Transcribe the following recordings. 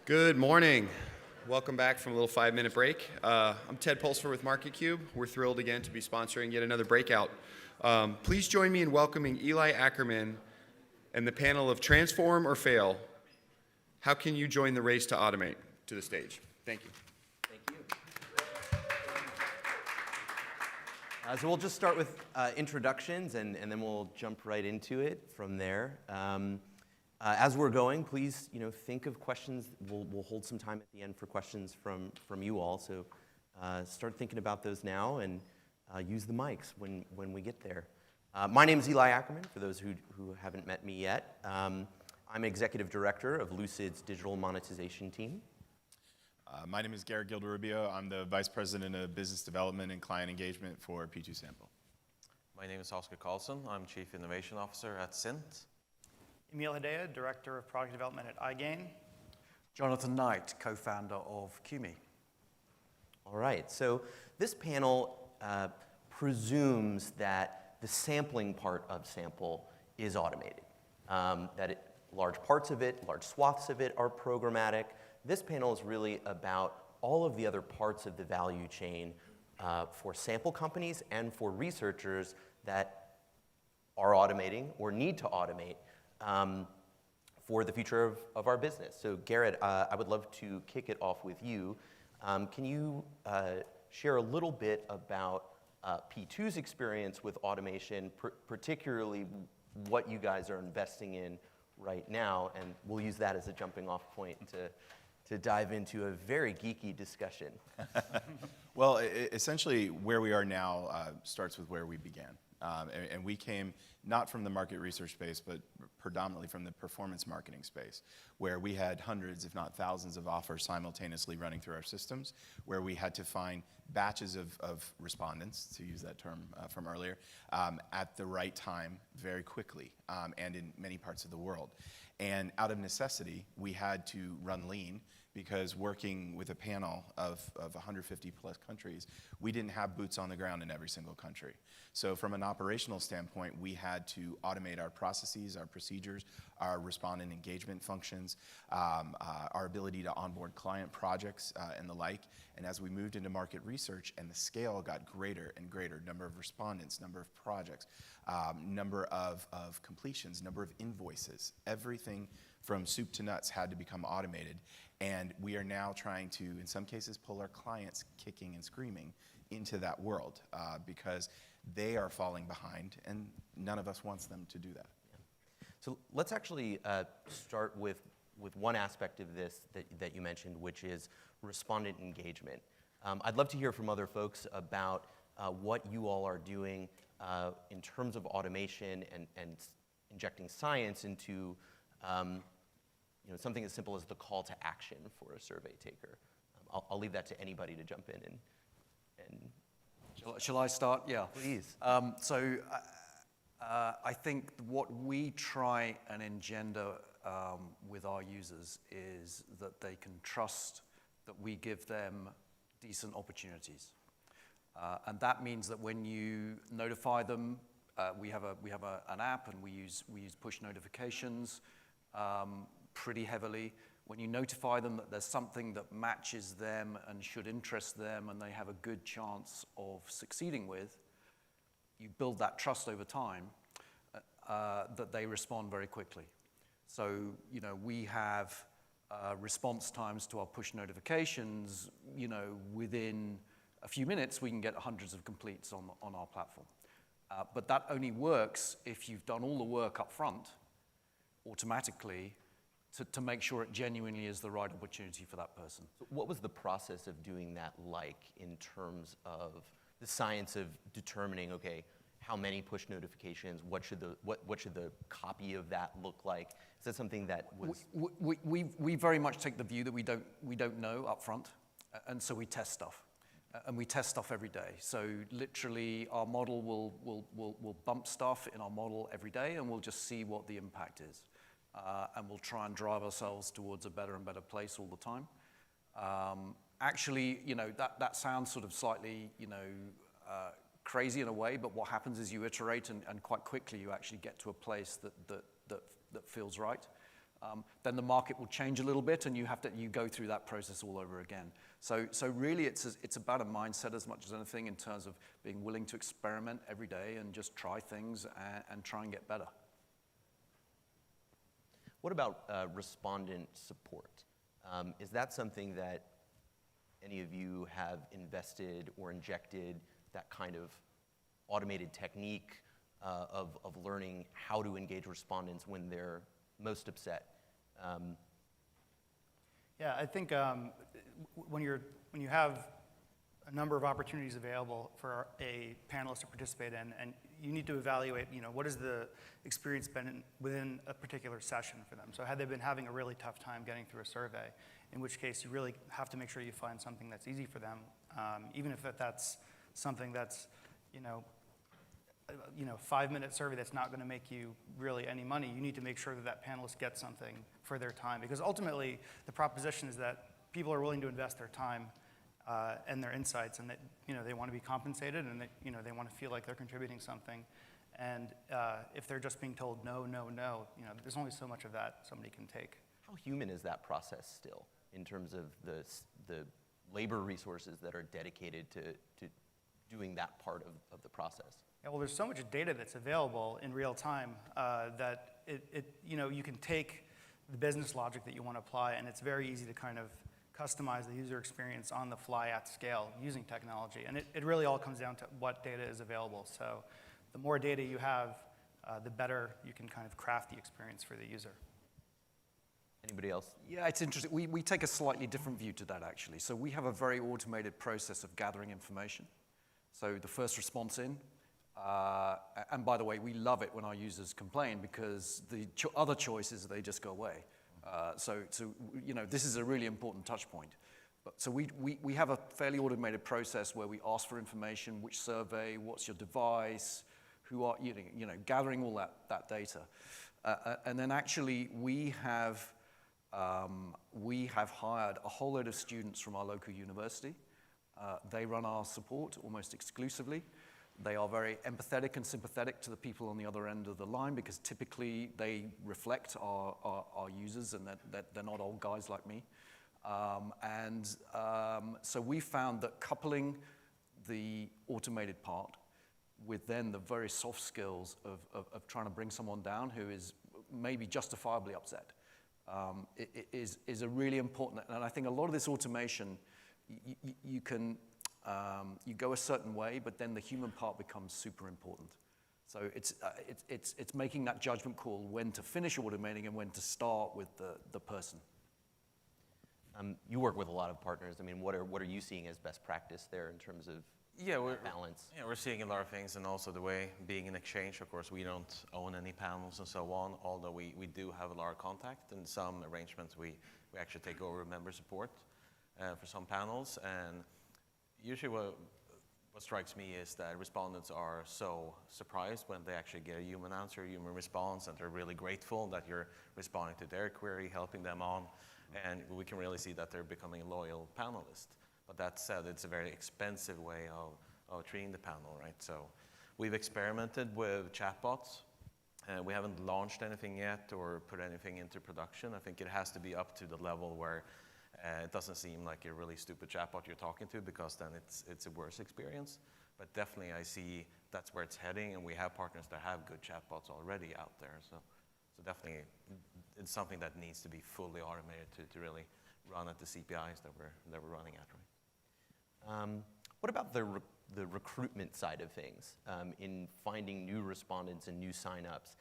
Good morning. Welcome back from a little 5-minute break. I'm Ted Pulsfer with MarketCube. We're thrilled again to be sponsoring yet another breakout. Please join me in welcoming Eli Ackerman and the panel of Transform or Fail. How can you join the race to automate to the stage? Thank you. Thank you. So we'll just start with introductions and then we'll jump right into it from there. As we're going, please, think of questions. We'll hold some time at the end for questions from you all. So start thinking about those now and use the mics when we get there. My name is Eli Ackerman, for those who haven't met me yet. I'm Executive Director of Lucid's Digital Monetization Team. My name is Garrett Rubio. I'm the Vice President of Business Development and Client Engagement for P2 Sample. My name is Oscar Carlsson. I'm Chief Innovation Officer at Cint. Emil Hedeya, Director of Product Development at iGain. Jonathan Knight, co-founder of Qmee. All right, so this panel presumes that the sampling part of Sample is automated, large parts of it, large swaths of it are programmatic. This panel is really about all of the other parts of the value chain for sample companies and for researchers that are automating or need to automate for the future of our business. So Garrett, I would love to kick it off with you. Can you share a little bit about P2's experience with automation, particularly what you guys are investing in right now, and we'll use that as a jumping off point to dive into a very geeky discussion. Well, essentially where we are now starts with where we began. And we came not from the market research space, but predominantly from the performance marketing space, where we had hundreds, if not thousands, of offers simultaneously running through our systems, where we had to find batches of respondents, to use that term from earlier, at the right time very quickly, and in many parts of the world. And out of necessity, we had to run lean, because working with a panel of 150 plus countries, we didn't have boots on the ground in every single country. So from an operational standpoint, we had to automate our processes, our procedures, our respondent engagement functions, our ability to onboard client projects and the like. And as we moved into market research and the scale got greater and greater, number of respondents, number of projects, number of completions, number of invoices, everything from soup to nuts had to become automated. And we are now trying to, in some cases, pull our clients kicking and screaming into that world because they are falling behind, and none of us wants them to do that. Yeah. So let's actually start with one aspect of this that you mentioned, which is respondent engagement. I'd love to hear from other folks about what you all are doing in terms of automation and injecting science into something as simple as the call to action for a survey taker. I'll leave that to anybody to jump in and Shall I start? Yeah. Please. So I think what we try and engender with our users is that they can trust that we give them decent opportunities. And that means that when you notify them, we have an app and we use push notifications pretty heavily. When you notify them that there's something that matches them and should interest them and they have a good chance of succeeding with, you build that trust over time that they respond very quickly. So, we have response times to our push notifications, within a few minutes we can get hundreds of completes on our platform. But that only works if you've done all the work up front automatically to make sure it genuinely is the right opportunity for that person. So what was the process of doing that like in terms of the science of determining, okay, how many push notifications, what should the copy of that look like? Is that something that was... We very much take the view that we don't know up front, and so we test stuff. And we test stuff every day. So literally our model will bump stuff in our model every day, and we'll just see what the impact is. And we'll try and drive ourselves towards a better and better place all the time. Actually, that sounds sort of slightly, crazy in a way, but what happens is you iterate and quite quickly you actually get to a place that feels right. then the market will change a little bit, and you go through that process all over again. So really, it's about a mindset as much as anything in terms of being willing to experiment every day and just try things and try and get better. What about respondent support? Is that something that any of you have invested or injected, that kind of automated technique of learning how to engage respondents when they're most upset? Yeah, I think when you have a number of opportunities available for a panelist to participate in, and you need to evaluate, what has the experience been within a particular session for them. So had they been having a really tough time getting through a survey, in which case you really have to make sure you find something that's easy for them, even if that's something that's, 5-minute survey that's not going to make you really any money. You need to make sure that panelist gets something for their time, because ultimately the proposition is that people are willing to invest their time and their insights, and that they want to be compensated, and that they want to feel like they're contributing something. And if they're just being told no, no, no, there's only so much of that somebody can take. How human is that process still in terms of the labor resources that are dedicated to doing that part of the process? Yeah, well, there's so much data that's available in real time that you can take the business logic that you want to apply, and it's very easy to kind of customize the user experience on the fly at scale using technology. And it really all comes down to what data is available. So the more data you have, the better you can kind of craft the experience for the user. Anybody else? Yeah, it's interesting. We take a slightly different view to that, actually. So we have a very automated process of gathering information. So the first response in, and by the way, we love it when our users complain, because the other choice is they just go away. So this is a really important touch point. So we have a fairly automated process where we ask for information, which survey, what's your device, who are gathering all that data, and then actually we have hired a whole load of students from our local university. They run our support almost exclusively. They are very empathetic and sympathetic to the people on the other end of the line, because typically they reflect our users, and that they're not old guys like me. So we found that coupling the automated part with then the very soft skills of trying to bring someone down who is maybe justifiably upset is a really important. And I think a lot of this automation, you can you go a certain way, but then the human part becomes super important. So it's making that judgment call when to finish automating and when to start with the person. You work with a lot of partners. I mean, what are you seeing as best practice there in terms of balance? Yeah, we're seeing a lot of things, and also the way being an exchange. Of course, we don't own any panels and so on, although we do have a lot of contact. In some arrangements, we actually take over member support for some panels. And usually what strikes me is that respondents are so surprised when they actually get a human answer, a human response, and they're really grateful that you're responding to their query, helping them on. And we can really see that they're becoming a loyal panelist. But that said, it's a very expensive way of treating the panel, right? So we've experimented with chatbots. We haven't launched anything yet or put anything into production. I think it has to be up to the level where it doesn't seem like a really stupid chatbot you're talking to, because then it's a worse experience. But definitely I see that's where it's heading, and we have partners that have good chatbots already out there. So definitely it's something that needs to be fully automated to really run at the CPIs that we're running at, right? What about the recruitment side of things in finding new respondents and new signups?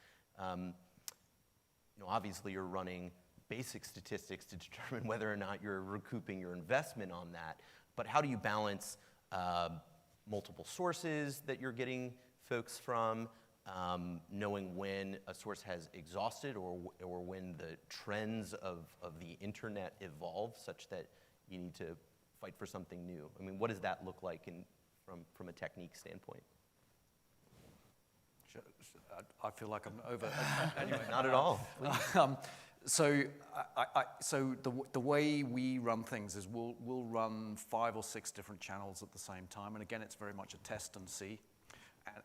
Obviously you're running basic statistics to determine whether or not you're recouping your investment on that, but how do you balance multiple sources that you're getting folks from, knowing when a source has exhausted or when the trends of the internet evolve such that you need to fight for something new? I mean, what does that look like from a technique standpoint? I feel like I'm over. Anyway, not at all. So the way we run things is we'll run 5 or 6 different channels at the same time, and again, it's very much a test and see.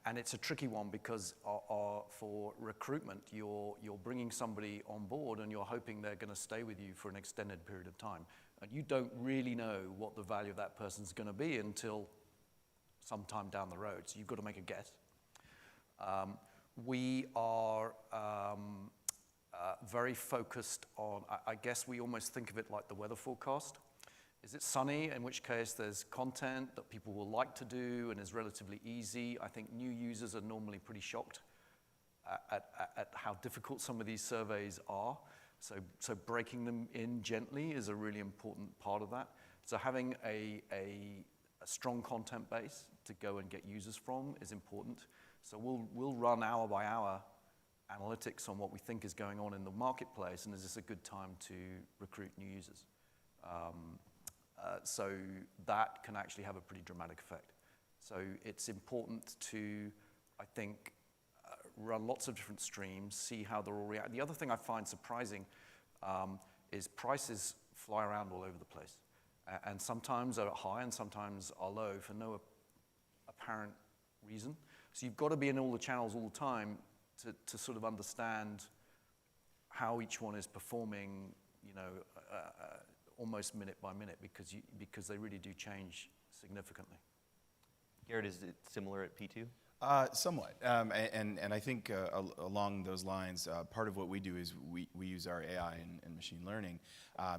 And it's a tricky one because for recruitment, you're bringing somebody on board and you're hoping they're going to stay with you for an extended period of time. And you don't really know what the value of that person's going to be until sometime down the road. So you've got to make a guess. We are very focused on, I guess we almost think of it like the weather forecast. Is it sunny, in which case there's content that people will like to do and is relatively easy. I think new users are normally pretty shocked at how difficult some of these surveys are. So breaking them in gently is a really important part of that. So having a strong content base to go and get users from is important. So we'll run hour by hour analytics on what we think is going on in the marketplace, and is this a good time to recruit new users? So that can actually have a pretty dramatic effect. So it's important to, I think, run lots of different streams, see how they're all react. The other thing I find surprising is prices fly around all over the place. And sometimes are high and sometimes are low for no apparent reason. So you've got to be in all the channels all the time to sort of understand how each one is performing, almost minute by minute, because they really do change significantly. Garrett, is it similar at P2? Somewhat, and I think along those lines, part of what we do is we use our AI and machine learning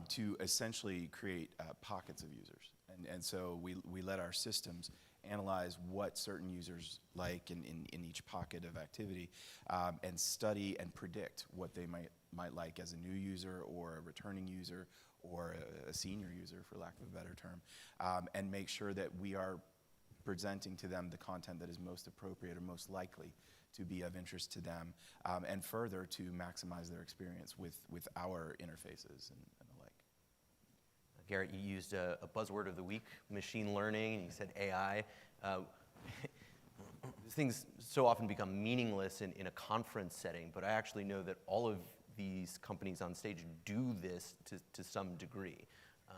to essentially create pockets of users, and so we let our systems analyze what certain users like in each pocket of activity, and study and predict what they might like as a new user or a returning user or a senior user, for lack of a better term, and make sure that we are presenting to them the content that is most appropriate or most likely to be of interest to them, and further to maximize their experience with our interfaces and the like. Garrett, you used a buzzword of the week, machine learning, and you said AI. These things so often become meaningless in a conference setting, but I actually know that all of these companies on stage do this to some degree.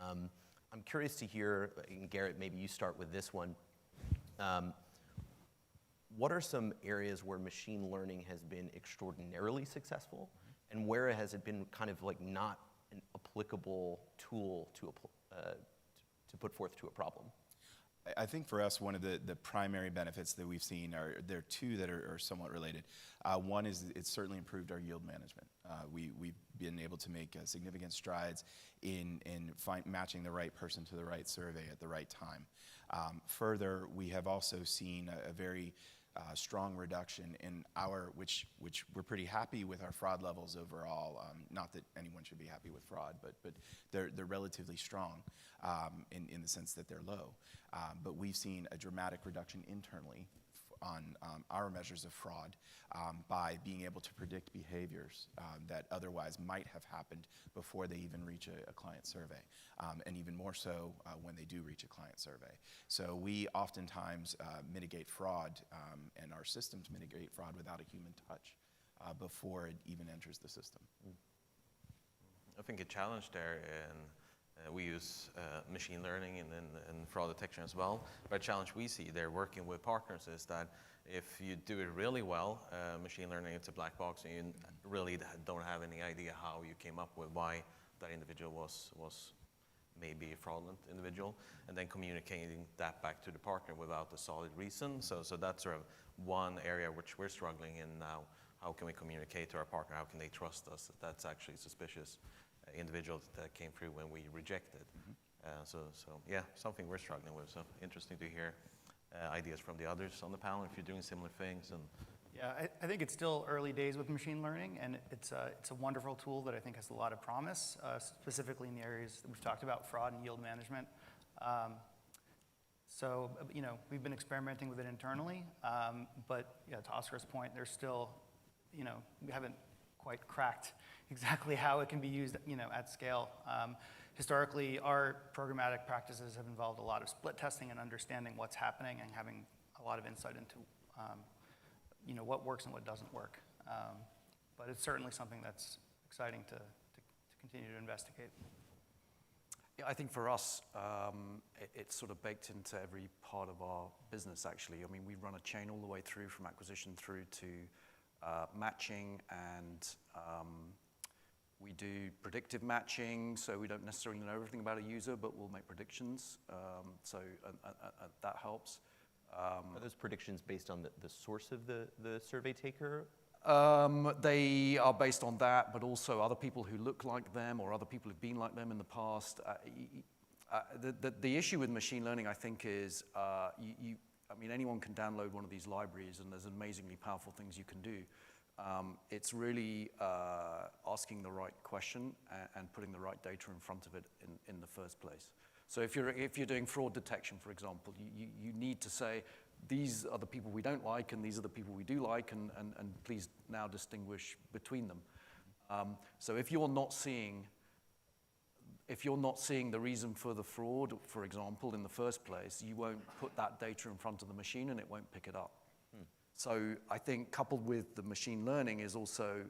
I'm curious to hear, and Garrett, maybe you start with this one. What are some areas where machine learning has been extraordinarily successful, and where has it been kind of like not an applicable tool to put forth to a problem? I think for us, one of the primary benefits that we've seen there are two that are somewhat related. One is it's certainly improved our yield management. We've been able to make significant strides in matching the right person to the right survey at the right time. Further, we have also seen a very strong reduction in which we're pretty happy with our fraud levels overall. Not that anyone should be happy with fraud, but they're relatively strong in the sense that they're low. But we've seen a dramatic reduction internally on our measures of fraud by being able to predict behaviors that otherwise might have happened before they even reach a client survey, and even more so when they do reach a client survey. So we oftentimes mitigate fraud, and our systems mitigate fraud without a human touch before it even enters the system. I think a challenge there, and we use machine learning and fraud detection as well. But a challenge we see there working with partners is that if you do it really well, machine learning, it's a black box, and you really don't have any idea how you came up with why that individual was maybe a fraudulent individual, and then communicating that back to the partner without a solid reason. So that's sort of one area which we're struggling in now. How can we communicate to our partner? How can they trust us that that's actually suspicious individual that came through when we rejected? So yeah, something we're struggling with. So interesting to hear ideas from the others on the panel if you're doing similar things. And yeah, I think it's still early days with machine learning, and it's a wonderful tool that I think has a lot of promise, specifically in the areas that we've talked about, fraud and yield management. So we've been experimenting with it internally, but yeah, to Oscar's point, there's still, we haven't quite cracked exactly how it can be used, at scale. Historically, our programmatic practices have involved a lot of split testing and understanding what's happening and having a lot of insight into, what works and what doesn't work. But it's certainly something that's exciting to continue to investigate. Yeah, I think for us, it's sort of baked into every part of our business, actually. I mean, we run a chain all the way through from acquisition through to matching, and we do predictive matching, so we don't necessarily know everything about a user, but we'll make predictions, so that helps. Are those predictions based on the source of the survey taker? They are based on that, but also other people who look like them or other people who've been like them in the past. The issue with machine learning, I think, is I mean, anyone can download one of these libraries, and there's amazingly powerful things you can do. It's really asking the right question and putting the right data in front of it in the first place. So if you're doing fraud detection, for example, you need to say, these are the people we don't like, and these are the people we do like, and please now distinguish between them. So if you're not seeing the reason for the fraud, for example, in the first place, you won't put that data in front of the machine, and it won't pick it up. So I think coupled with the machine learning is also,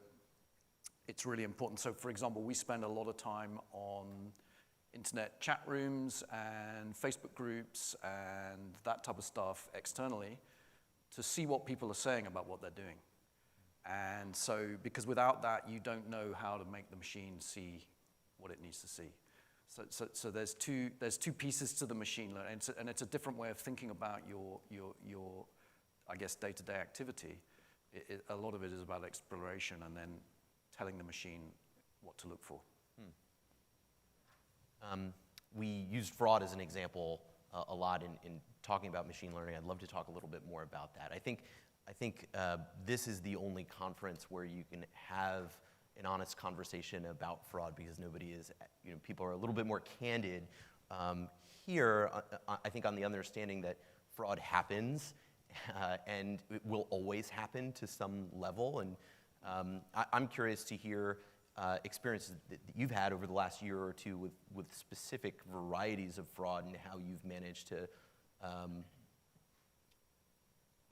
it's really important. So for example, we spend a lot of time on internet chat rooms and Facebook groups and that type of stuff externally to see what people are saying about what they're doing. And so, because without that, you don't know how to make the machine see what it needs to see. So there's two pieces to the machine learning, and it's a different way of thinking about your I guess, day-to-day activity. A lot of it is about exploration and then telling the machine what to look for. We used fraud as an example a lot in talking about machine learning. I'd love to talk a little bit more about that. I think this is the only conference where you can have an honest conversation about fraud, because nobody is, people are a little bit more candid. Here, I think on the understanding that fraud happens, and it will always happen to some level. And I'm curious to hear experiences that you've had over the last year or two with specific varieties of fraud, and how you've managed to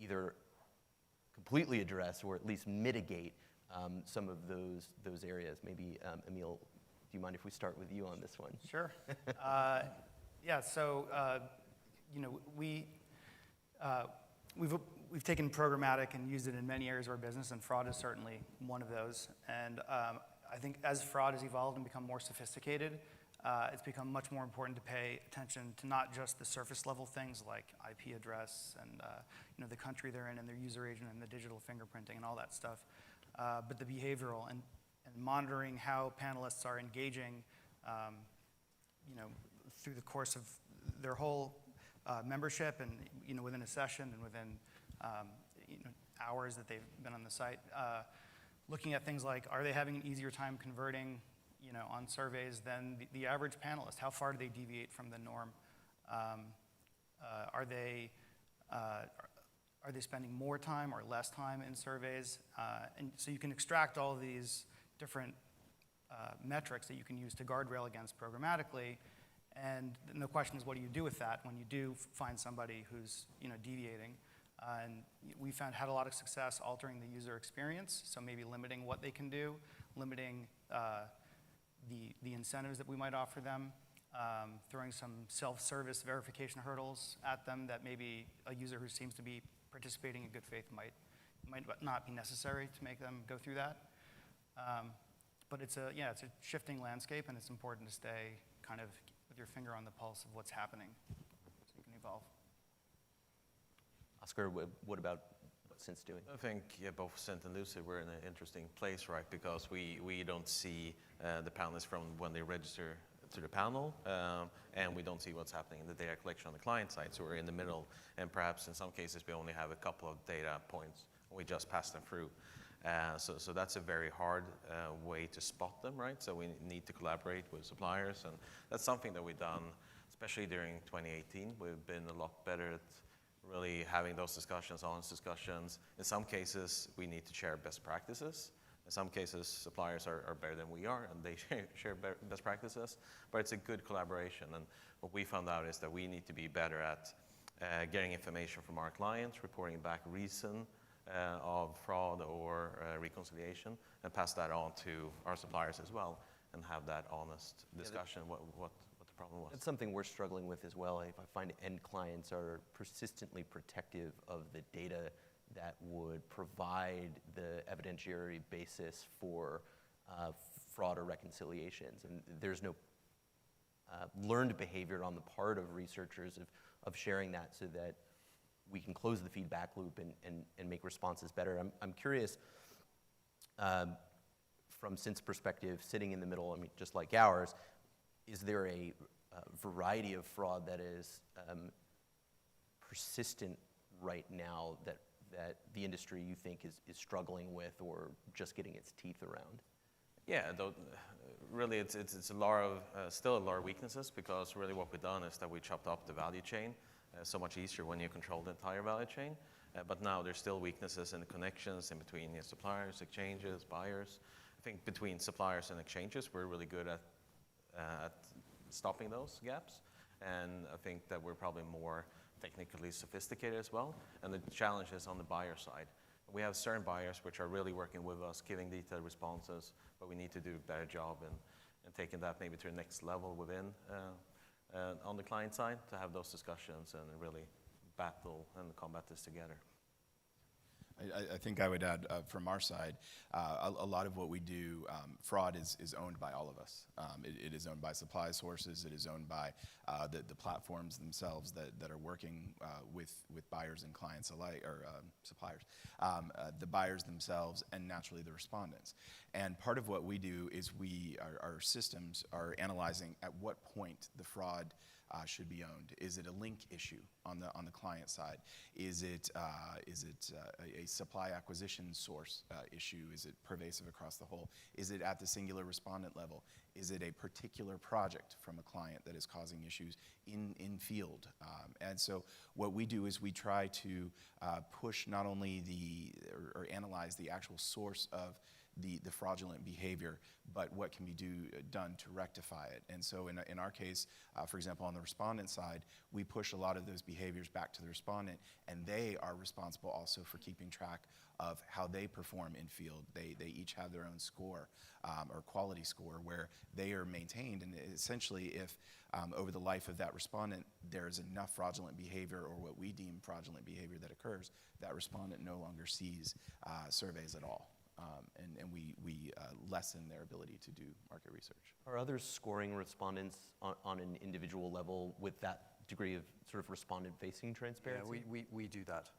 either completely address or at least mitigate some of those areas. Maybe, Emil, do you mind if we start with you on this one? Sure. Yeah, so, we've taken programmatic and used it in many areas of our business, and fraud is certainly one of those. And I think as fraud has evolved and become more sophisticated, it's become much more important to pay attention to not just the surface level things like IP address and the country they're in and their user agent and the digital fingerprinting and all that stuff, but the behavioral and monitoring how panelists are engaging, through the course of their whole membership and within a session and within hours that they've been on the site. Looking at things like, are they having an easier time converting on surveys than the average panelist? How far do they deviate from the norm? Are they spending more time or less time in surveys? And so you can extract all of these different metrics that you can use to guardrail against programmatically. And then the question is, what do you do with that when you do find somebody who's deviating? And we had a lot of success altering the user experience, so maybe limiting what they can do, limiting the incentives that we might offer them, throwing some self-service verification hurdles at them that maybe a user who seems to be participating in good faith might not be necessary to make them go through that. But it's a shifting landscape, and it's important to stay kind of with your finger on the pulse of what's happening so you can evolve. Oscar, what about what Cint's doing? I think both Cint and Lucid, we're in an interesting place, right? Because we don't see the panelists from when they register to the panel, and we don't see what's happening in the data collection on the client side. So we're in the middle, and perhaps in some cases we only have a couple of data points, and we just pass them through. So that's a very hard way to spot them, right? So we need to collaborate with suppliers, and that's something that we've done, especially during 2018. We've been a lot better at really having those discussions, honest discussions. In some cases, we need to share best practices. In some cases, suppliers are better than we are, and they share best practices. But it's a good collaboration, and what we found out is that we need to be better at getting information from our clients, reporting back reason of fraud or reconciliation, and pass that on to our suppliers as well, and have that honest discussion, what the problem was. That's something we're struggling with as well. I find end clients are persistently protective of the data that would provide the evidentiary basis for fraud or reconciliations. And there's no learned behavior on the part of researchers of sharing that so that we can close the feedback loop and make responses better. I'm curious, from Cint's perspective, sitting in the middle, I mean, just like ours, is there a variety of fraud that is persistent right now that the industry you think is struggling with or just getting its teeth around? Yeah, though, really it's a lot of, still a lot of weaknesses, because really what we've done is that we chopped up the value chain. So much easier when you control the entire value chain. But now there's still weaknesses in the connections in between suppliers, exchanges, buyers. I think between suppliers and exchanges, we're really good at stopping those gaps. And I think that we're probably more technically sophisticated as well. And the challenge is on the buyer side. We have certain buyers which are really working with us, giving detailed responses, but we need to do a better job in taking that maybe to the next level within on the client side, to have those discussions and really battle and combat this together. I think I would add from our side, a lot of what we do, fraud is owned by all of us. It is owned by supply sources. It is owned by the platforms themselves that are working with buyers and clients alike, or suppliers, the buyers themselves, and naturally the respondents. And part of what we do is our systems are analyzing at what point the fraud should be owned. Is it a link issue on the client side? Is it a supply acquisition source issue? Is it pervasive across the whole? Is it at the singular respondent level? Is it a particular project from a client that is causing issues in field? And so what we do is we try to push not only or analyze the actual source of the fraudulent behavior, but what can be done to rectify it. And so in our case, for example, on the respondent side, we push a lot of those behaviors back to the respondent, and they are responsible also for keeping track of how they perform in field. They each have their own score or quality score where they are maintained, and essentially if over the life of that respondent there's enough fraudulent behavior or what we deem fraudulent behavior that occurs, that respondent no longer sees surveys at all. And we lessen their ability to do market research. Are others scoring respondents on an individual level with that degree of sort of respondent-facing transparency? Yeah, we do that.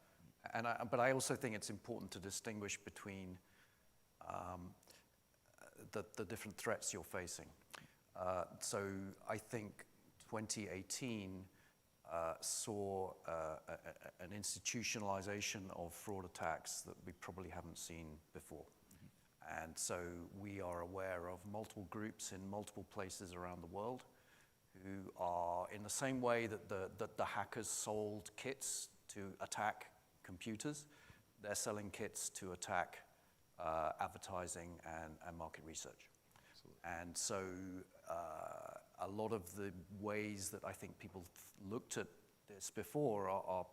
But I also think it's important to distinguish between the different threats you're facing. So I think 2018 saw an institutionalization of fraud attacks that we probably haven't seen before. And so we are aware of multiple groups in multiple places around the world who are, in the same way that the hackers sold kits to attack computers, they're selling kits to attack advertising and market research. Absolutely. And so a lot of the ways that I think people looked at this before are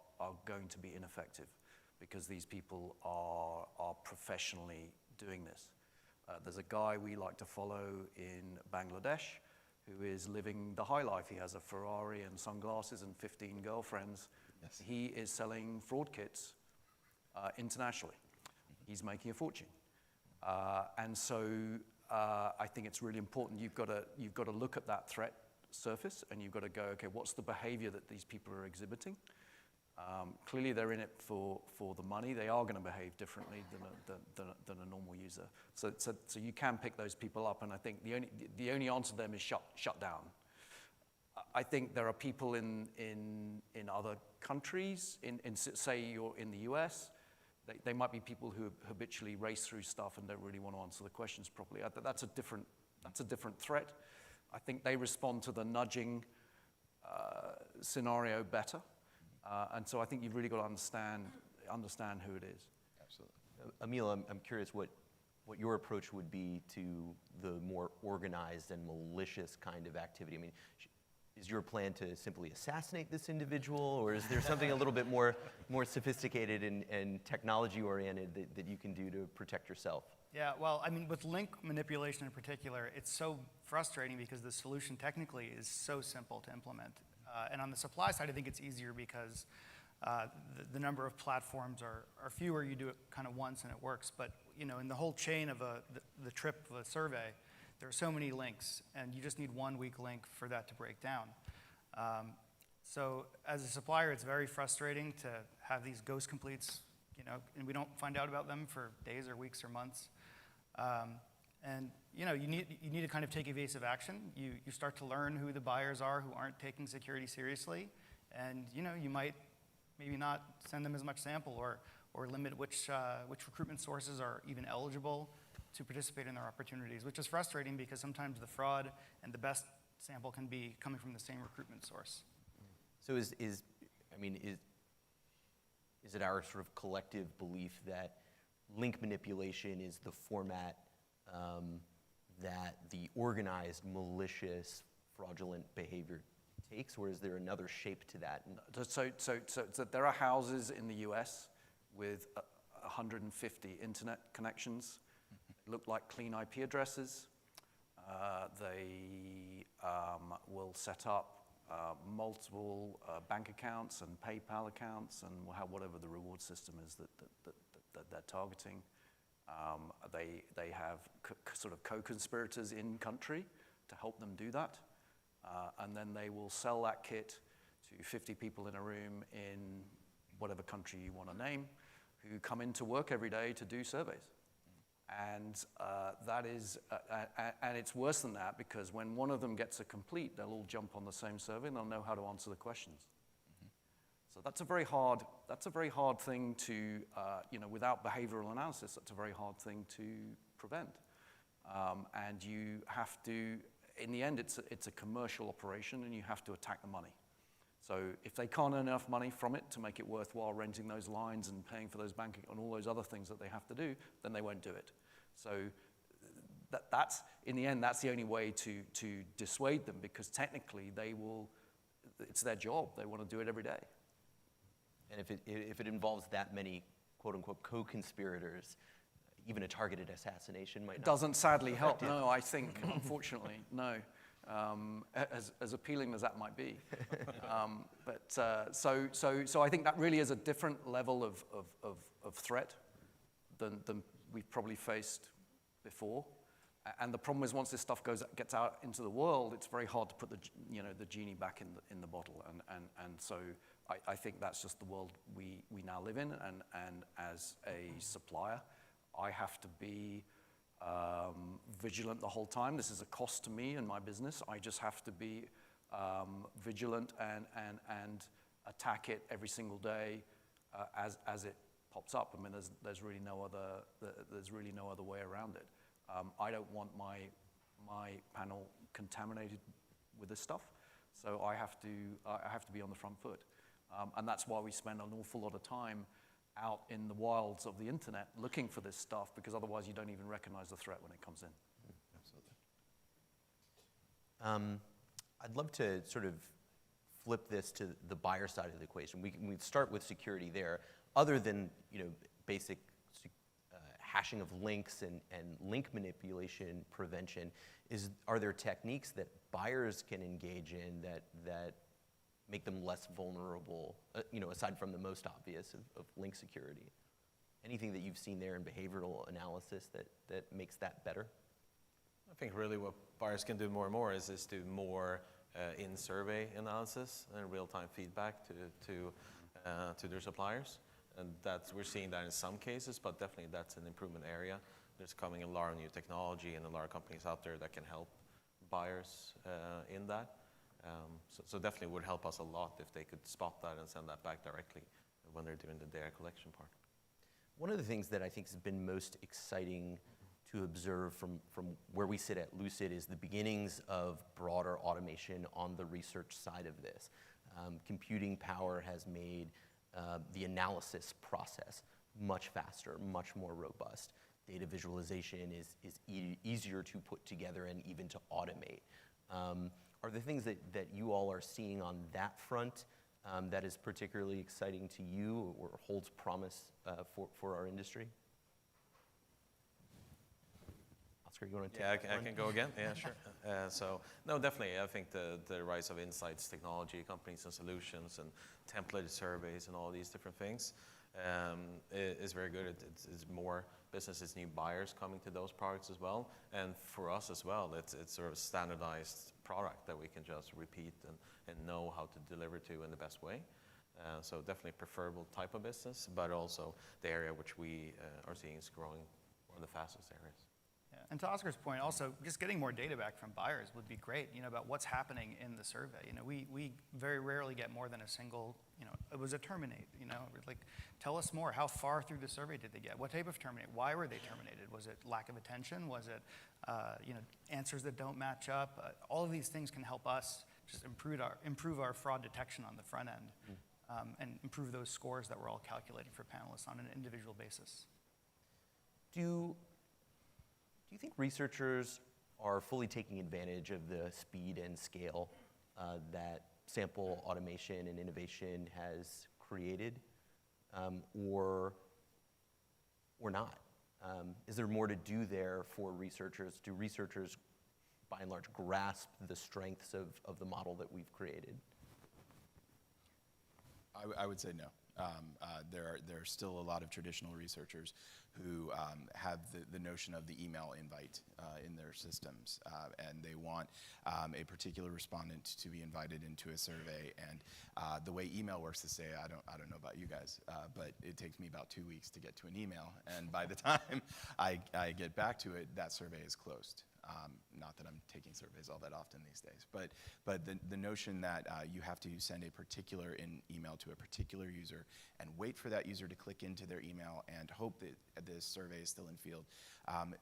going to be ineffective because these people are professionally doing this. There's a guy we like to follow in Bangladesh who is living the high life. He has a Ferrari and sunglasses and 15 girlfriends. Yes. He is selling fraud kits internationally. He's making a fortune. And so I think it's really important. You've got to look at that threat surface, and you've got to go, okay, what's the behavior that these people are exhibiting? Clearly, they're in it for the money. They are going to behave differently than a normal user. So you can pick those people up, and I think the only answer to them is shut down. I think there are people in other countries, say you're in the US, they might be people who habitually race through stuff and don't really want to answer the questions properly. That's a different threat. I think they respond to the nudging scenario better. And so I think you've really got to understand who it is. Absolutely. Emil, I'm curious what your approach would be to the more organized and malicious kind of activity. I mean, is your plan to simply assassinate this individual, or is there something a little bit more sophisticated and technology-oriented that you can do to protect yourself? Yeah, well, I mean, with link manipulation in particular, it's so frustrating because the solution technically is so simple to implement. And on the supply side, I think it's easier because the number of platforms are fewer. You do it kind of once and it works. But in the whole chain of the trip of a survey, there are so many links, and you just need one weak link for that to break down. So as a supplier, it's very frustrating to have these ghost completes, and we don't find out about them for days or weeks or months. And you need to kind of take evasive action. You start to learn who the buyers are who aren't taking security seriously, and you might maybe not send them as much sample or limit which recruitment sources are even eligible to participate in their opportunities, which is frustrating because sometimes the fraud and the best sample can be coming from the same recruitment source. So is it our sort of collective belief that link manipulation is the format that the organized, malicious, fraudulent behavior takes, or is there another shape to that? So there are houses in the US with 150 internet connections. Look like clean IP addresses. They will set up multiple bank accounts and PayPal accounts, and will have whatever the reward system is that they're targeting. They have sort of co-conspirators in country to help them do that, and then they will sell that kit to 50 people in a room in whatever country you want to name, who come into work every day to do surveys. And that is, and it's worse than that, because when one of them gets a complete, they'll all jump on the same survey and they'll know how to answer the questions. So that's a very hard thing to, without behavioral analysis, that's a very hard thing to prevent. And you have to, in the end, it's a commercial operation, and you have to attack the money. So if they can't earn enough money from it to make it worthwhile renting those lines and paying for those banking and all those other things that they have to do, then they won't do it. So that's, in the end, that's the only way to dissuade them, because technically it's their job. They want to do it every day. And if it involves that many quote-unquote co-conspirators, even a targeted assassination might not. Doesn't sadly help, no, I think, unfortunately, no. As appealing as that might be. So I think that really is a different level of threat than we've probably faced before. And the problem is, once this stuff gets out into the world, it's very hard to put the genie back in the bottle. And so I think that's just the world we now live in. And as a supplier, I have to be vigilant the whole time. This is a cost to me and my business. I just have to be vigilant and attack it every single day as it pops up. I mean, there's really no other way around it. I don't want my panel contaminated with this stuff, so I have to be on the front foot, and that's why we spend an awful lot of time out in the wilds of the internet looking for this stuff, because otherwise you don't even recognize the threat when it comes in. Absolutely. I'd love to sort of flip this to the buyer side of the equation. We start with security there. Other than basic hashing of links and link manipulation prevention, are there techniques that buyers can engage in that make them less vulnerable, aside from the most obvious of link security? Anything that you've seen there in behavioral analysis that makes that better? I think really what buyers can do more and more is do more in-survey analysis and real-time feedback to their suppliers. And we're seeing that in some cases, but definitely that's an improvement area. There's coming a lot of new technology and a lot of companies out there that can help buyers in that. So definitely would help us a lot if they could spot that and send that back directly when they're doing the data collection part. One of the things that I think has been most exciting to observe from where we sit at Lucid is the beginnings of broader automation on the research side of this. Computing power has made the analysis process much faster, much more robust. Data visualization is easier to put together and even to automate. Are there things that you all are seeing on that front that is particularly exciting to you or holds promise for our industry? Oscar, you want to take Yeah, I that can, one? I can go again. Yeah, sure. So, no, definitely. I think the rise of insights technology companies and solutions and templated surveys and all these different things is very good. It's more businesses, new buyers coming to those products as well. And for us as well, it's sort of a standardized product that we can just repeat and know how to deliver to in the best way. So definitely preferable type of business, but also the area which we are seeing is growing one of the fastest areas. Yeah. And to Oscar's point, also just getting more data back from buyers would be great, about what's happening in the survey. We very rarely get more than a single, it was a terminate, like tell us more. How far through the survey did they get? What type of terminate? Why were they terminated? Was it lack of attention? Was it, answers that don't match up? All of these things can help us just improve our fraud detection on the front end. And improve those scores that we're all calculating for panelists on an individual basis. Do you think researchers are fully taking advantage of the speed and scale that sample automation and innovation has created, or not? Is there more to do there for researchers? Do researchers, by and large, grasp the strengths of the model that we've created? I would say no. There are still a lot of traditional researchers who have the notion of the email invite in their systems, and they want a particular respondent to be invited into a survey. And the way email works this day, I don't know about you guys, but it takes me about 2 weeks to get to an email, and by the time I get back to it, that survey is closed. Not that I'm taking surveys all that often these days, but the notion that you have to send a particular email to a particular user and wait for that user to click into their email and hope that this survey is still in field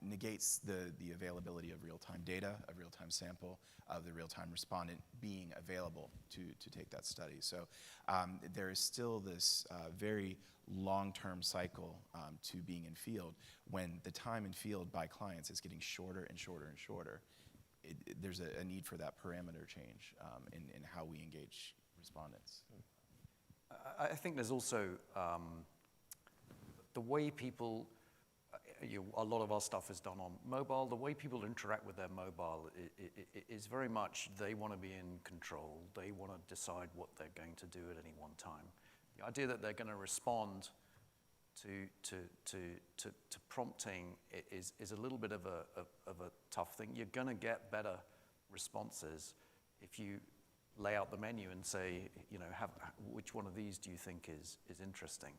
negates the availability of real-time data, of real-time sample, of the real-time respondent being available to take that study. So there is still this very long-term cycle to being in field when the time in field by clients is getting shorter and shorter and shorter. There's a need for that parameter change in how we engage respondents. I think there's also the way people, a lot of our stuff is done on mobile. The way people interact with their mobile is very much they want to be in control. They want to decide what they're going to do at any one time. The idea that they're going to respond to prompting is a little bit of a tough thing. You're going to get better responses if you lay out the menu and say, which one of these do you think is interesting?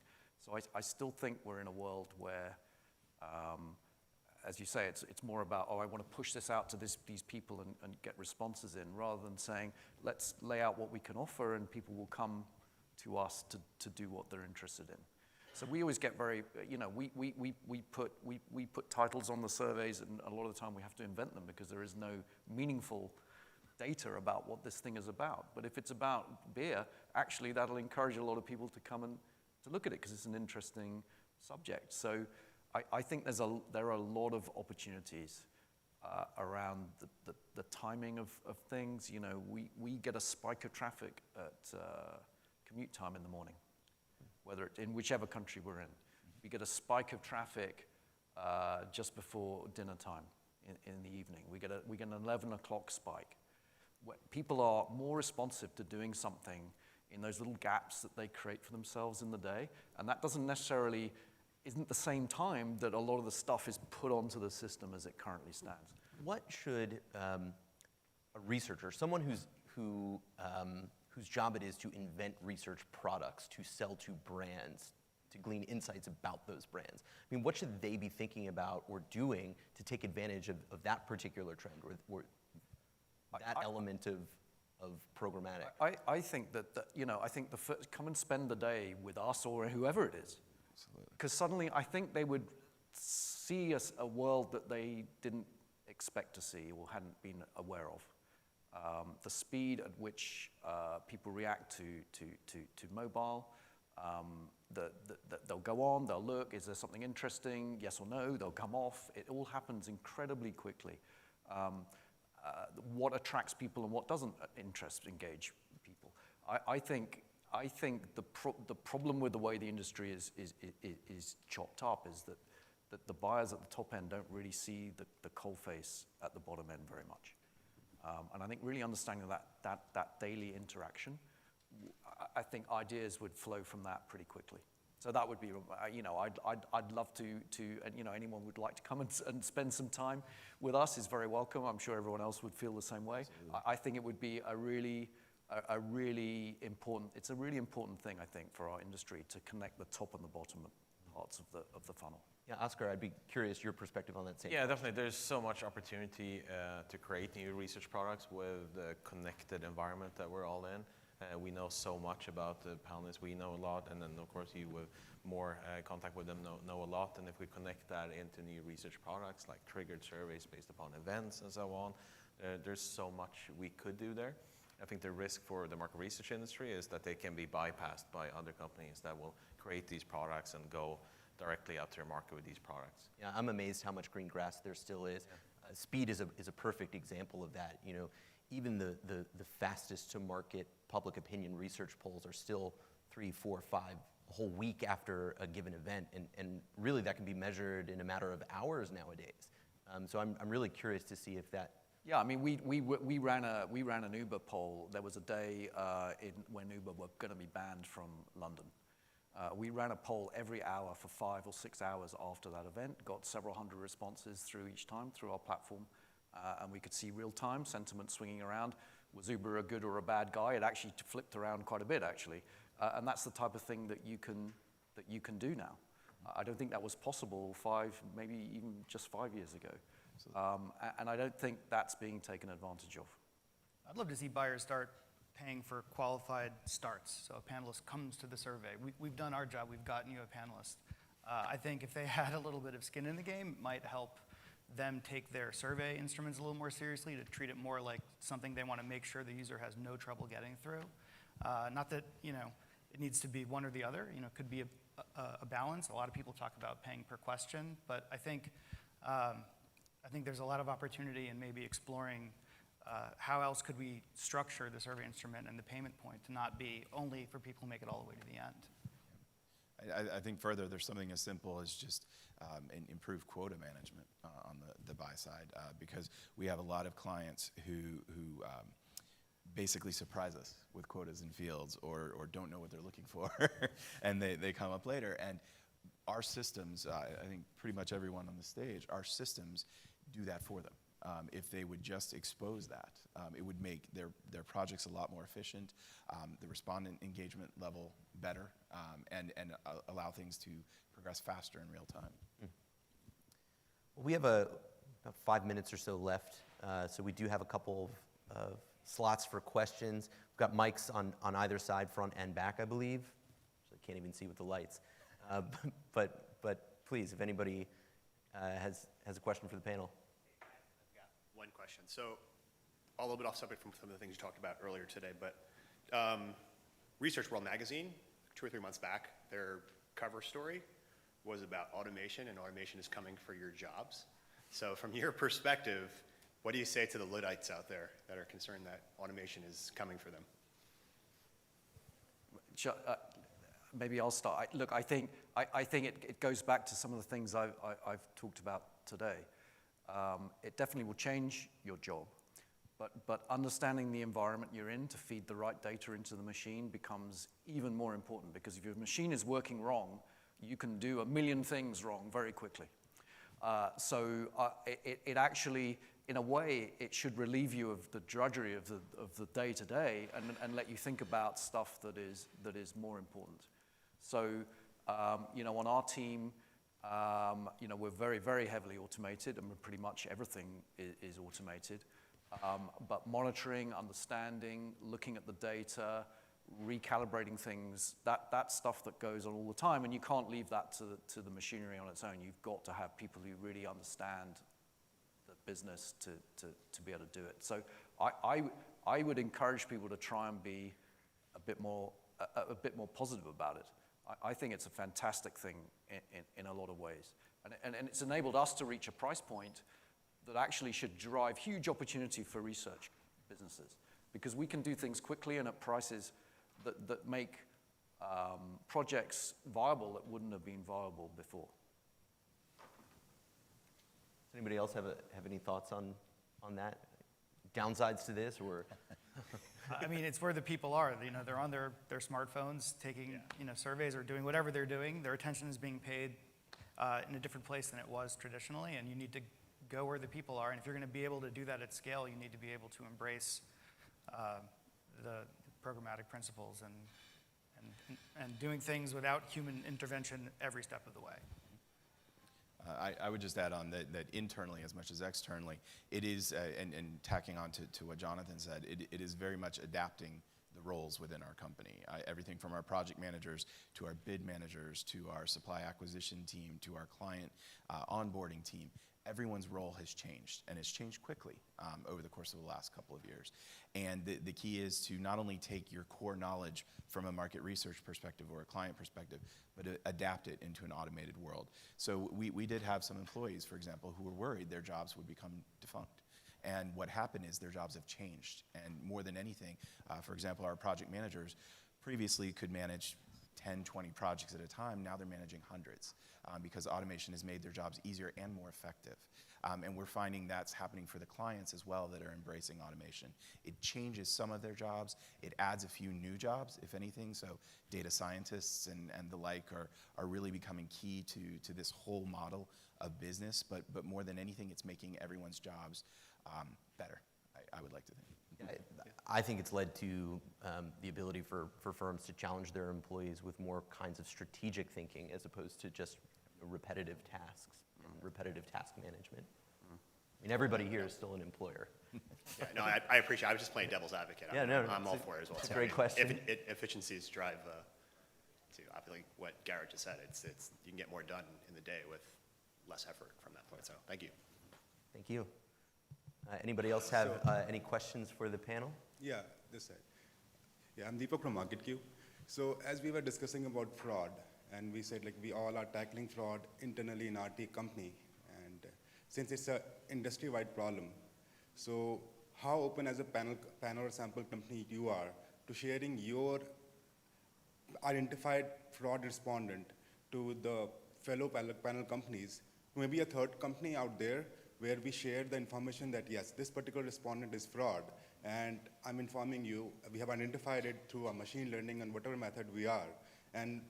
So I still think we're in a world where, as you say, it's more about, I want to push this out to these people and get responses in, rather than saying, let's lay out what we can offer and people will come to us to do what they're interested in. So we always get very, we put titles on the surveys, and a lot of the time we have to invent them because there is no meaningful data about what this thing is about. But if it's about beer, actually that'll encourage a lot of people to come and to look at it because it's an interesting subject. So I think there are a lot of opportunities around the timing of things. We get a spike of traffic at commute time in the morning, whether it's in whichever country we're in. We get a spike of traffic just before dinner time in the evening. We get an 11 o'clock spike. Where people are more responsive to doing something in those little gaps that they create for themselves in the day, and that isn't the same time that a lot of the stuff is put onto the system as it currently stands. What should a researcher, someone whose job it is to invent research products, to sell to brands, to glean insights about those brands, what should they be thinking about or doing to take advantage of that particular trend or that element of programmatic? I think come and spend the day with us or whoever it is. Absolutely. Because suddenly I think they would see a world that they didn't expect to see or hadn't been aware of. The speed at which people react to mobile, they'll go on, they'll look, is there something interesting, yes or no, they'll come off. It all happens incredibly quickly. What attracts people and what doesn't engage people. I think the problem with the way the industry is chopped up is that that the buyers at the top end don't really see the coal face at the bottom end very much. And I think really understanding that daily interaction, I think ideas would flow from that pretty quickly. So that would be, I'd love to, and anyone would like to come and spend some time with us is very welcome. I'm sure everyone else would feel the same way. I think it would be a really important, it's a really important thing, I think, for our industry to connect the top and the bottom parts of the funnel. Yeah, Oscar, I'd be curious your perspective on that same. Yeah, definitely. There's so much opportunity to create new research products with the connected environment that we're all in. We know so much about the panelists. We know a lot, and then of course you with more contact with them know a lot. And if we connect that into new research products like triggered surveys based upon events and so on, there's so much we could do there. I think the risk for the market research industry is that they can be bypassed by other companies that will create these products and go directly out to the market with these products. Yeah, I'm amazed how much green grass there still is. Yeah. Speed is a perfect example of that. Even the fastest to market public opinion research polls are still 3, 4, 5, a whole week after a given event, and really that can be measured in a matter of hours nowadays. So I'm really curious to see if that. Yeah, I mean, we ran an Uber poll. There was a day when Uber were going to be banned from London. We ran a poll every hour for 5 or 6 hours after that event, got several hundred responses through each time through our platform, and we could see real-time sentiment swinging around. Was Uber a good or a bad guy? It actually flipped around quite a bit, actually, and that's the type of thing that you can do now. I don't think that was possible 5, maybe even just 5 years ago, and I don't think that's being taken advantage of. I'd love to see buyers start paying for qualified starts. So a panelist comes to the survey. We've done our job. We've gotten you a panelist. I think if they had a little bit of skin in the game, it might help them take their survey instruments a little more seriously, to treat it more like something they want to make sure the user has no trouble getting through. Not that it needs to be one or the other. It could be a balance. A lot of people talk about paying per question, but I think there's a lot of opportunity in maybe exploring how else could we structure the survey instrument and the payment point to not be only for people who make it all the way to the end. I think further, there's something as simple as just improved quota management on the buy side, because we have a lot of clients who basically surprise us with quotas in fields or don't know what they're looking for, and they come up later. And our systems, I think pretty much everyone on the stage, our systems do that for them. If they would just expose that, it would make their projects a lot more efficient, the respondent engagement level better, and allow things to progress faster in real time. We have about 5 minutes or so left, so we do have a couple of slots for questions. We've got mics on either side, front and back, I believe. So I can't even see with the lights. But please, if anybody has a question for the panel. One question. So, a little bit off subject from some of the things you talked about earlier today, but Research World Magazine, 2 or 3 months back, their cover story was about automation, and automation is coming for your jobs. So, from your perspective, what do you say to the Luddites out there that are concerned that automation is coming for them? Maybe I'll start. Look, I think it goes back to some of the things I've talked about today. It definitely will change your job, but understanding the environment you're in to feed the right data into the machine becomes even more important, because if your machine is working wrong, you can do a million things wrong very quickly. It actually, in a way, it should relieve you of the drudgery of the day-to-day and let you think about stuff that is more important. So, on our team, we're very, very heavily automated, and pretty much everything is automated. But monitoring, understanding, looking at the data, recalibrating things, that's stuff that goes on all the time, and you can't leave that to the machinery on its own. You've got to have people who really understand the business to be able to do it. So I would encourage people to try and be a bit more positive about it. I think it's a fantastic thing in a lot of ways. And it's enabled us to reach a price point that actually should drive huge opportunity for research businesses, because we can do things quickly and at prices that make projects viable that wouldn't have been viable before. Anybody else have any thoughts on that? Downsides to this, or? I mean, it's where the people are. You know, they're on their smartphones taking, you know, surveys or doing whatever they're doing. Their attention is being paid in a different place than it was traditionally, and you need to go where the people are. And if you're going to be able to do that at scale, you need to be able to embrace the programmatic principles and doing things without human intervention every step of the way. I would just add on that internally as much as externally, it is, and tacking on to what Jonathan said, it is very much adapting the roles within our company. Everything from our project managers to our bid managers to our supply acquisition team to our client onboarding team. Everyone's role has changed, and it's changed quickly over the course of the last couple of years. And the key is to not only take your core knowledge from a market research perspective or a client perspective, but adapt it into an automated world. So we did have some employees, for example, who were worried their jobs would become defunct. And what happened is their jobs have changed. And more than anything, for example, our project managers previously could manage 10, 20 projects at a time. Now they're managing hundreds because automation has made their jobs easier and more effective. And we're finding that's happening for the clients as well that are embracing automation. It changes some of their jobs. It adds a few new jobs, if anything. So data scientists and the like are really becoming key to this whole model of business. But more than anything, it's making everyone's jobs better, I would like to think. I think it's led to the ability for firms to challenge their employees with more kinds of strategic thinking as opposed to just repetitive tasks and repetitive task management. I mean, everybody here is still an employer. Yeah, no, I appreciate it. I was just playing devil's advocate. I'm all for it as well. It's a great question. Efficiencies drive to, I feel like what Garrett just said, it's you can get more done in the day with less effort from that point. So thank you. Thank you. Anybody else have any questions for the panel? Yeah, this side. Yeah, I'm Deepak from MarketCube. So as we were discussing about fraud, and we said like we all are tackling fraud internally in our company, and since it's an industry-wide problem, so how open as a panel or sample company you are to sharing your identified fraud respondent to the fellow panel companies, maybe a third company out there where we share the information that yes, this particular respondent is fraud, and I'm informing you, we have identified it through a machine learning and whatever method we are, and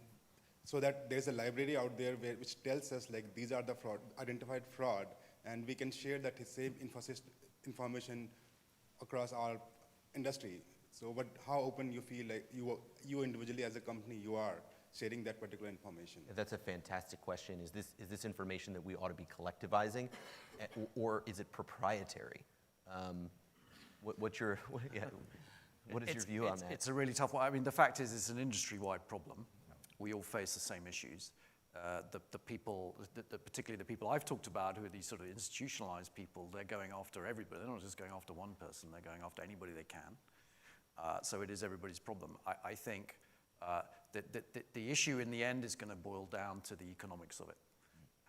so that there's a library out there which tells us like these are the identified fraud, and we can share that same information across our industry. So how open you feel like you individually as a company you are sharing that particular information? That's a fantastic question. Is this information that we ought to be collectivizing, or is it proprietary? What is your view on that? It's a really tough one. I mean, the fact is it's an industry-wide problem. We all face the same issues. Particularly the people I've talked about, who are these sort of institutionalized people, they're going after everybody. They're not just going after one person, they're going after anybody they can. So it is everybody's problem. I think the issue in the end is going to boil down to the economics of it.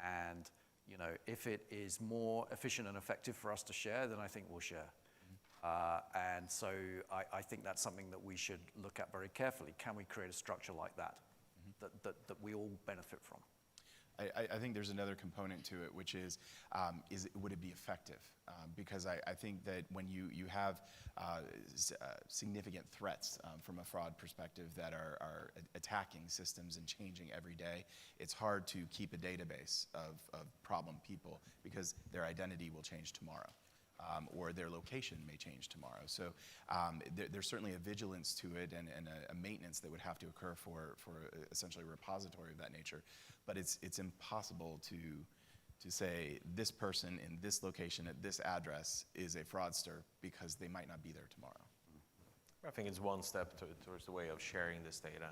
And you know, if it is more efficient and effective for us to share, then I think we'll share. And so I think that's something that we should look at very carefully. Can we create a structure like that, that we all benefit from? I think there's another component to it, which is would it be effective? Because I think that when you have significant threats from a fraud perspective that are attacking systems and changing every day, it's hard to keep a database of problem people because their identity will change tomorrow. Or their location may change tomorrow. So there's certainly a vigilance to it and a maintenance that would have to occur for essentially a repository of that nature. But it's impossible to say this person in this location at this address is a fraudster because they might not be there tomorrow. I think it's one step towards the way of sharing this data,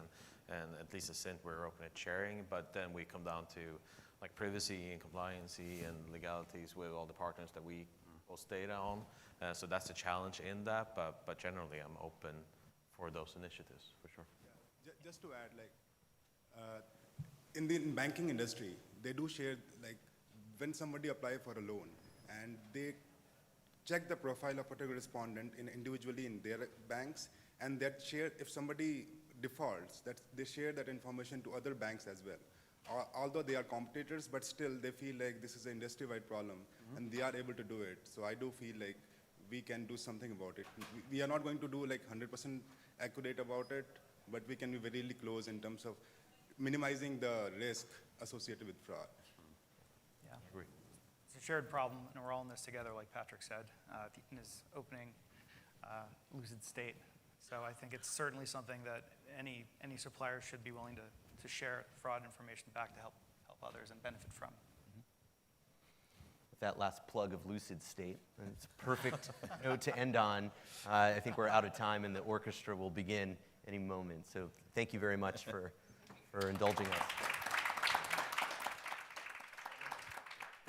and at least at Cint we're open at sharing, but then we come down to like privacy and compliancy and legalities with all the partners that we post data on. So that's a challenge in that, but generally I'm open for those initiatives, for sure. Yeah. Just to add, like, in the banking industry, they do share, like, when somebody apply for a loan, and they check the profile of a particular respondent individually in their banks, and that share, if somebody defaults, that they share that information to other banks as well. although they are competitors, but still they feel like this is an industry-wide problem, and they are able to do it. So I do feel like we can do something about it. We are not going to do like 100% accurate about it, but we can be very really close in terms of minimizing the risk associated with fraud. Yeah. It's a shared problem, and we're all in this together, like Patrick said in his opening Lucid state. So I think it's certainly something that any supplier should be willing to share fraud information back to help others and benefit from. With that last plug of Lucid state, and it's a perfect note to end on. I think we're out of time, and the orchestra will begin any moment. So thank you very much for indulging us.